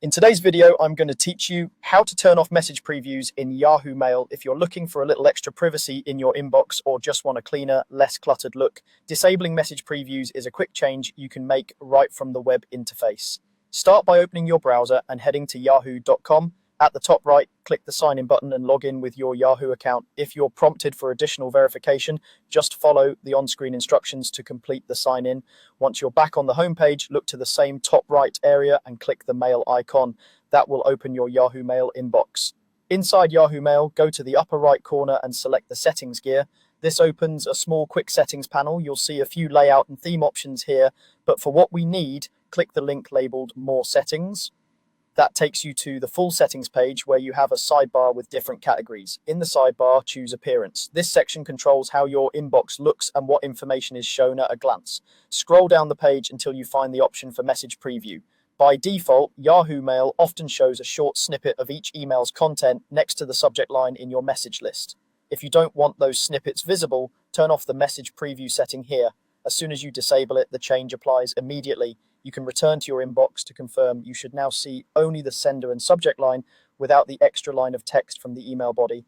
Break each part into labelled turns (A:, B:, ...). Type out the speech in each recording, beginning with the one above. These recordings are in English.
A: In today's video, I'm going to teach you how to turn off message previews in Yahoo Mail if you're looking for a little extra privacy in your inbox or just want a cleaner, less cluttered look. Disabling message previews is a quick change you can make right from the web interface. Start by opening your browser and heading to yahoo.com. At the top right, click the sign in button and log in with your Yahoo account. If you're prompted for additional verification, just follow the on-screen instructions to complete the sign in. Once you're back on the homepage, look to the same top right area and click the mail icon. That will open your Yahoo Mail inbox. Inside Yahoo Mail, go to the upper right corner and select the settings gear. This opens a small quick settings panel. You'll see a few layout and theme options here, but for what we need, click the link labeled More Settings. That takes you to the full settings page where you have a sidebar with different categories. In the sidebar, choose Appearance. This section controls how your inbox looks and what information is shown at a glance. Scroll down the page until you find the option for Message Preview. By default, Yahoo Mail often shows a short snippet of each email's content next to the subject line in your message list. If you don't want those snippets visible, turn off the Message Preview setting here. As soon as you disable it, the change applies immediately. You can return to your inbox to confirm you should now see only the sender and subject line without the extra line of text from the email body.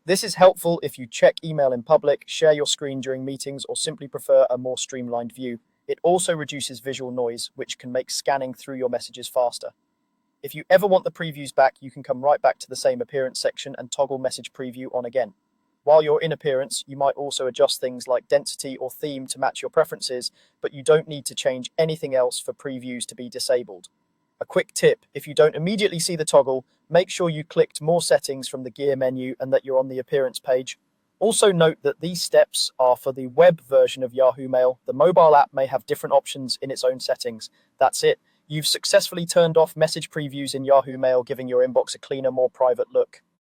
A: This is helpful if you check email in public, share your screen during meetings, or simply prefer a more streamlined view. It also reduces visual noise, which can make scanning through your messages faster. If you ever want the previews back, you can come right back to the same Appearance section and toggle Message Preview on again. While you're in Appearance, you might also adjust things like density or theme to match your preferences, but you don't need to change anything else for previews to be disabled. A quick tip, if you don't immediately see the toggle, make sure you clicked More Settings from the gear menu and that you're on the Appearance page. Also note that these steps are for the web version of Yahoo Mail. The mobile app may have different options in its own settings. That's it. You've successfully turned off message previews in Yahoo Mail, giving your inbox a cleaner, more private look.